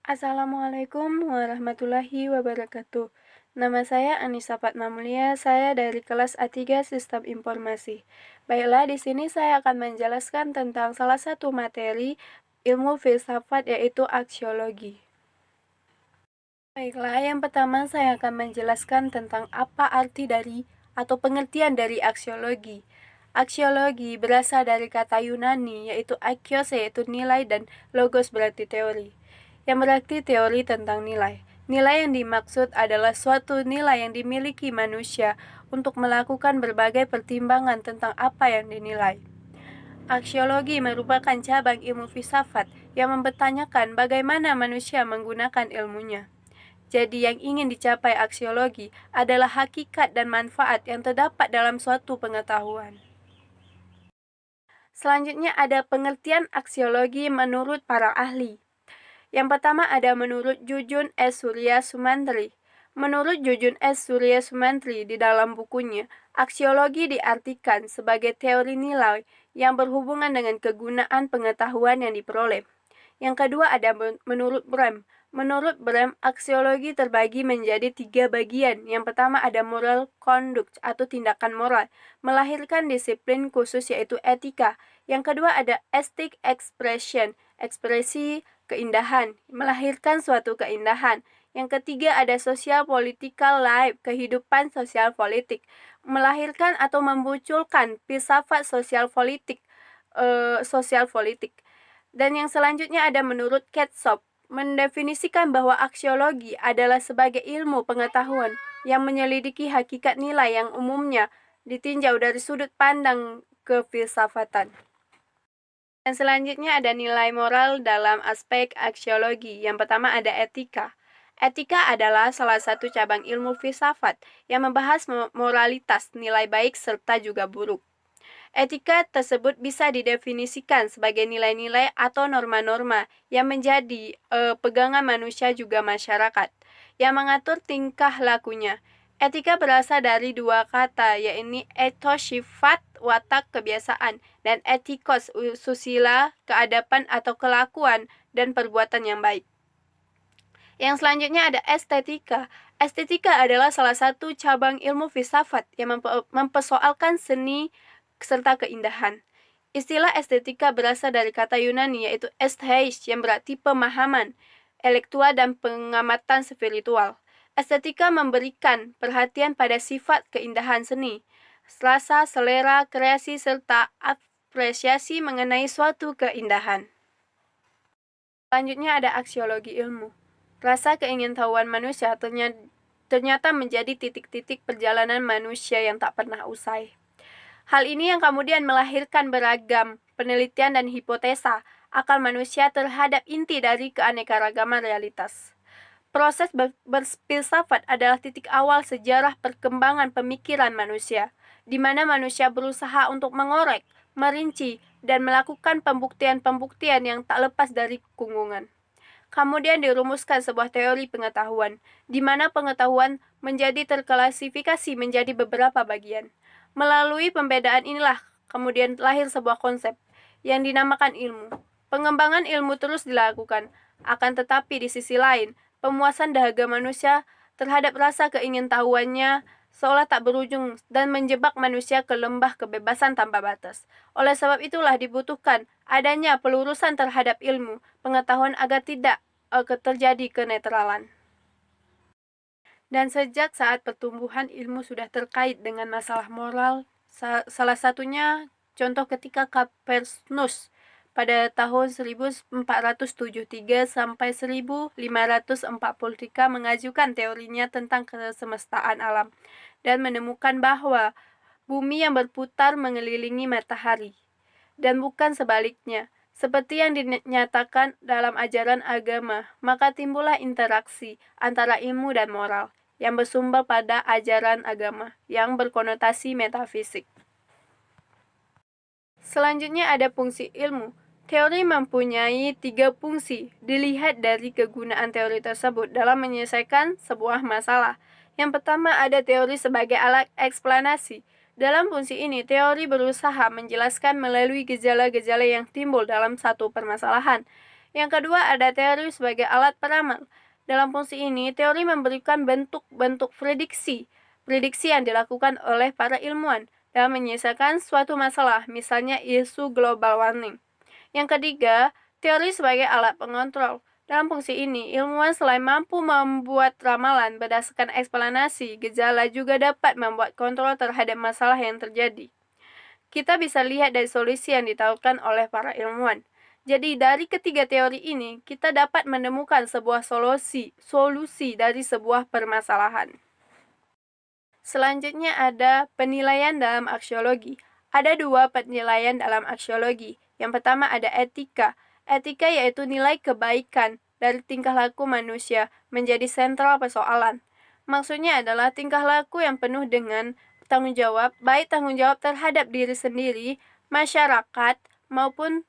Assalamualaikum warahmatullahi wabarakatuh. Nama saya Anissa Fatmamulia, saya dari kelas A3 Sistem Informasi. Baiklah, di sini saya akan menjelaskan tentang salah satu materi ilmu filsafat yaitu aksiologi. Baiklah, yang pertama saya akan menjelaskan tentang apa arti dari atau pengertian dari aksiologi. Aksiologi berasal dari kata Yunani yaitu akios yaitu nilai dan logos berarti teori, yang berarti teori tentang nilai. Nilai yang dimaksud adalah suatu nilai yang dimiliki manusia untuk melakukan berbagai pertimbangan tentang apa yang dinilai. Aksiologi merupakan cabang ilmu filsafat yang mempertanyakan bagaimana manusia menggunakan ilmunya. Jadi yang ingin dicapai aksiologi adalah hakikat dan manfaat yang terdapat dalam suatu pengetahuan. Selanjutnya ada pengertian aksiologi menurut para ahli. Yang pertama ada menurut Jujun S. Surya Sumantri. Menurut Jujun S. Surya Sumantri di dalam bukunya, aksiologi diartikan sebagai teori nilai yang berhubungan dengan kegunaan pengetahuan yang diperoleh. Yang kedua ada menurut Brehm. Menurut Brehm, aksiologi terbagi menjadi 3 bagian. Yang pertama ada moral conduct atau tindakan moral, melahirkan disiplin khusus yaitu etika. Yang kedua ada aesthetic expression, ekspresi keindahan, melahirkan suatu keindahan. Yang ketiga ada social political life, kehidupan sosial politik, melahirkan atau memunculkan filsafat sosial politik. Dan yang selanjutnya ada menurut Ketsop, mendefinisikan bahwa aksiologi adalah sebagai ilmu pengetahuan yang menyelidiki hakikat nilai yang umumnya ditinjau dari sudut pandang kefilsafatan. Dan selanjutnya ada nilai moral dalam aspek aksiologi. Yang pertama ada etika. Etika adalah salah satu cabang ilmu filsafat yang membahas moralitas, nilai baik serta juga buruk. Etika tersebut bisa didefinisikan sebagai nilai-nilai atau norma-norma yang menjadi pegangan manusia juga masyarakat, yang mengatur tingkah lakunya. Etika berasal dari 2 kata, yaitu ethos sifat, watak, kebiasaan, dan etikos susila, keadaban atau kelakuan dan perbuatan yang baik. Yang selanjutnya ada estetika. Estetika adalah salah satu cabang ilmu filsafat yang mempersoalkan seni serta keindahan. Istilah estetika berasal dari kata Yunani yaitu estheis yang berarti pemahaman, intelektual dan pengamatan spiritual. Estetika memberikan perhatian pada sifat keindahan seni, rasa, selera, kreasi serta apresiasi mengenai suatu keindahan. Selanjutnya ada aksiologi ilmu. Rasa keingintahuan manusia ternyata menjadi titik-titik perjalanan manusia yang tak pernah usai. Hal ini yang kemudian melahirkan beragam penelitian dan hipotesa akal manusia terhadap inti dari keanekaragaman realitas. Proses berfilsafat adalah titik awal sejarah perkembangan pemikiran manusia, di mana manusia berusaha untuk mengorek, merinci, dan melakukan pembuktian-pembuktian yang tak lepas dari kungkungan. Kemudian dirumuskan sebuah teori pengetahuan, di mana pengetahuan menjadi terklasifikasi menjadi beberapa bagian. Melalui pembedaan inilah kemudian lahir sebuah konsep yang dinamakan ilmu. Pengembangan ilmu terus dilakukan, akan tetapi di sisi lain, pemuasan dahaga manusia terhadap rasa keingintahuannya seolah tak berujung dan menjebak manusia ke lembah kebebasan tanpa batas. Oleh sebab itulah dibutuhkan adanya pelurusan terhadap ilmu pengetahuan agar tidak terjadi kenetralan. Dan sejak saat pertumbuhan ilmu sudah terkait dengan masalah moral, salah satunya contoh ketika Copernicus pada tahun 1473 sampai 1543 mengajukan teorinya tentang kesemestaan alam dan menemukan bahwa bumi yang berputar mengelilingi matahari dan bukan sebaliknya. Seperti yang dinyatakan dalam ajaran agama, maka timbullah interaksi antara ilmu dan moral yang bersumber pada ajaran agama yang berkonotasi metafisik. Selanjutnya ada fungsi ilmu. Teori mempunyai 3 fungsi, dilihat dari kegunaan teori tersebut dalam menyelesaikan sebuah masalah. Yang pertama ada teori sebagai alat eksplanasi. Dalam fungsi ini, teori berusaha menjelaskan melalui gejala-gejala yang timbul dalam satu permasalahan. Yang kedua ada teori sebagai alat peramal. Dalam fungsi ini, teori memberikan bentuk-bentuk prediksi yang dilakukan oleh para ilmuwan dalam menyelesaikan suatu masalah, misalnya isu global warming. Yang ketiga, teori sebagai alat pengontrol. Dalam fungsi ini, ilmuwan selain mampu membuat ramalan berdasarkan eksplanasi gejala juga dapat membuat kontrol terhadap masalah yang terjadi. Kita bisa lihat dari solusi yang ditawarkan oleh para ilmuwan. Jadi dari ketiga teori ini, kita dapat menemukan sebuah solusi dari sebuah permasalahan. Selanjutnya ada penilaian dalam aksiologi. Ada dua penilaian dalam aksiologi. Yang pertama ada etika. Etika yaitu nilai kebaikan dari tingkah laku manusia menjadi sentral persoalan. Maksudnya adalah tingkah laku yang penuh dengan tanggung jawab, baik tanggung jawab terhadap diri sendiri, masyarakat, maupun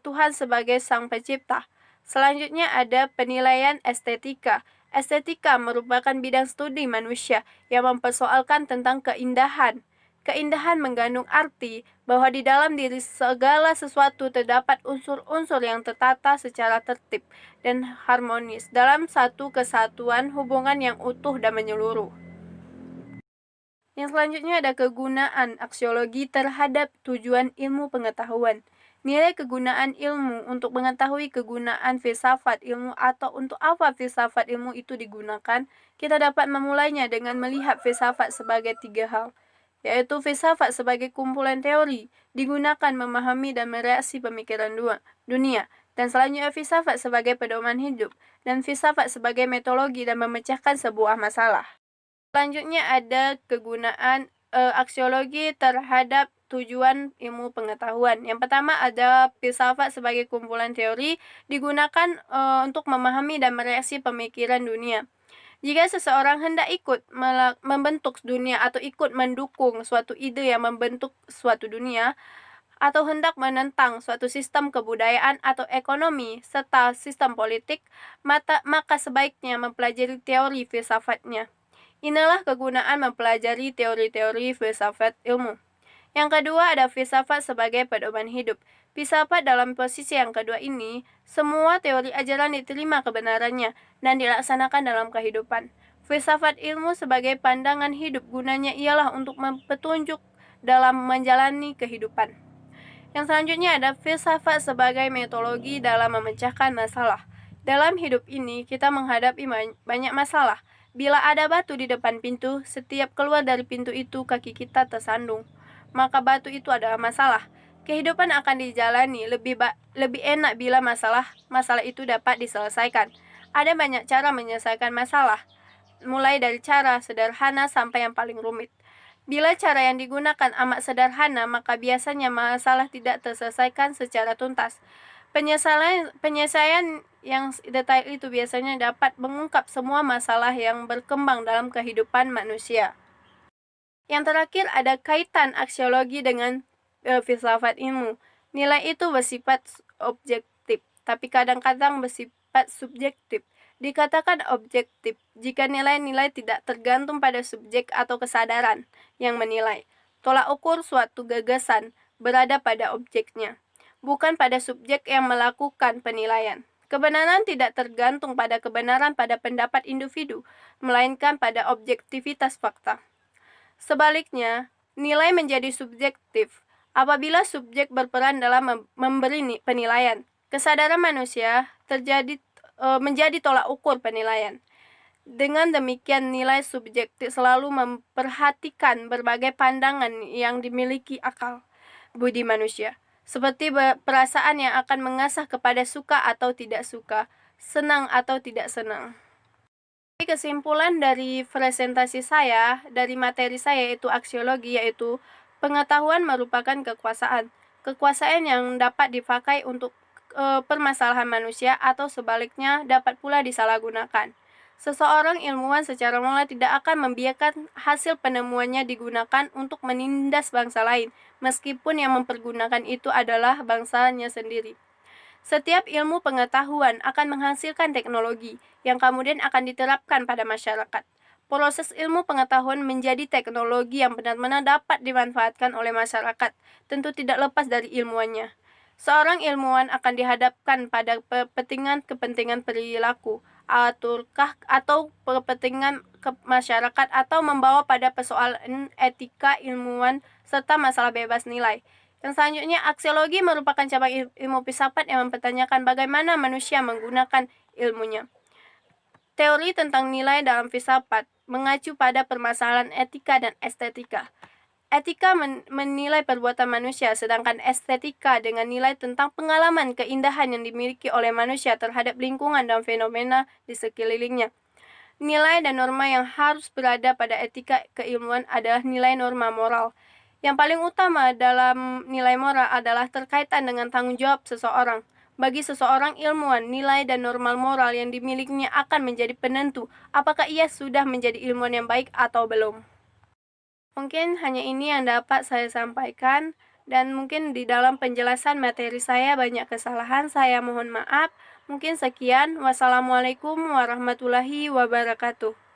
Tuhan sebagai sang pencipta. Selanjutnya ada penilaian estetika. Estetika merupakan bidang studi manusia yang mempersoalkan tentang keindahan. Keindahan mengandung arti bahwa di dalam diri segala sesuatu terdapat unsur-unsur yang tertata secara tertib dan harmonis dalam satu kesatuan hubungan yang utuh dan menyeluruh. Yang selanjutnya ada kegunaan aksiologi terhadap tujuan ilmu pengetahuan. Nilai kegunaan ilmu untuk mengetahui kegunaan filsafat ilmu atau untuk apa filsafat ilmu itu digunakan, kita dapat memulainya dengan melihat filsafat sebagai tiga hal, yaitu filsafat sebagai kumpulan teori, digunakan memahami dan mereaksi pemikiran dunia, dan selanjutnya filsafat sebagai pedoman hidup, dan filsafat sebagai metodologi dan memecahkan sebuah masalah. Selanjutnya ada kegunaan aksiologi terhadap tujuan ilmu pengetahuan. Yang pertama ada filsafat sebagai kumpulan teori digunakan untuk memahami dan mereaksi pemikiran dunia. Jika seseorang hendak ikut membentuk dunia atau ikut mendukung suatu ide yang membentuk suatu dunia, atau hendak menentang suatu sistem kebudayaan atau ekonomi serta sistem politik, maka sebaiknya mempelajari teori filsafatnya. Inilah kegunaan mempelajari teori-teori filsafat ilmu. Yang kedua ada filsafat sebagai pedoman hidup. Filsafat dalam posisi yang kedua ini, semua teori ajaran diterima kebenarannya dan dilaksanakan dalam kehidupan. Filsafat ilmu sebagai pandangan hidup gunanya ialah untuk petunjuk dalam menjalani kehidupan. Yang selanjutnya ada filsafat sebagai metodologi dalam memecahkan masalah. Dalam hidup ini, kita menghadapi banyak masalah. Bila ada batu di depan pintu, setiap keluar dari pintu itu kaki kita tersandung, maka batu itu adalah masalah. Kehidupan akan dijalani lebih enak bila masalah itu dapat diselesaikan. Ada banyak cara menyelesaikan masalah, mulai dari cara sederhana sampai yang paling rumit. Bila cara yang digunakan amat sederhana, maka biasanya masalah tidak terselesaikan secara tuntas. Penyelesaian yang detail itu biasanya dapat mengungkap semua masalah yang berkembang dalam kehidupan manusia. Yang terakhir ada kaitan aksiologi dengan filsafat ilmu. Nilai itu bersifat objektif, tapi kadang-kadang bersifat subjektif. Dikatakan objektif jika nilai-nilai tidak tergantung pada subjek atau kesadaran yang menilai. Tolak ukur suatu gagasan berada pada objeknya, bukan pada subjek yang melakukan penilaian. Kebenaran tidak tergantung pada kebenaran pada pendapat individu, melainkan pada objektivitas fakta. Sebaliknya, nilai menjadi subjektif apabila subjek berperan dalam memberi penilaian. Kesadaran manusia menjadi tolak ukur penilaian. Dengan demikian, nilai subjektif selalu memperhatikan berbagai pandangan yang dimiliki akal budi manusia, seperti perasaan yang akan mengasah kepada suka atau tidak suka, senang atau tidak senang. Kesimpulan dari presentasi saya, dari materi saya yaitu aksiologi, yaitu pengetahuan merupakan kekuasaan. Kekuasaan yang dapat dipakai untuk permasalahan manusia atau sebaliknya dapat pula disalahgunakan. Seseorang ilmuwan secara moral tidak akan membiarkan hasil penemuannya digunakan untuk menindas bangsa lain, meskipun yang mempergunakan itu adalah bangsanya sendiri. Setiap ilmu pengetahuan akan menghasilkan teknologi yang kemudian akan diterapkan pada masyarakat. Proses ilmu pengetahuan menjadi teknologi yang benar-benar dapat dimanfaatkan oleh masyarakat, tentu tidak lepas dari ilmuannya. Seorang ilmuwan akan dihadapkan pada kepentingan perilaku, atau kepentingan masyarakat, atau membawa pada persoalan etika ilmuwan serta masalah bebas nilai. Yang selanjutnya, aksiologi merupakan cabang ilmu filsafat yang mempertanyakan bagaimana manusia menggunakan ilmunya. Teori tentang nilai dalam filsafat mengacu pada permasalahan etika dan estetika. Etika menilai perbuatan manusia, sedangkan estetika dengan nilai tentang pengalaman keindahan yang dimiliki oleh manusia terhadap lingkungan dan fenomena di sekelilingnya. Nilai dan norma yang harus berada pada etika keilmuan adalah nilai norma moral. Yang paling utama dalam nilai moral adalah terkaitan dengan tanggung jawab seseorang. Bagi seseorang ilmuwan, nilai dan norma moral yang dimilikinya akan menjadi penentu apakah ia sudah menjadi ilmuwan yang baik atau belum. Mungkin hanya ini yang dapat saya sampaikan, dan mungkin di dalam penjelasan materi saya banyak kesalahan, saya mohon maaf. Mungkin sekian. Wassalamualaikum warahmatullahi wabarakatuh.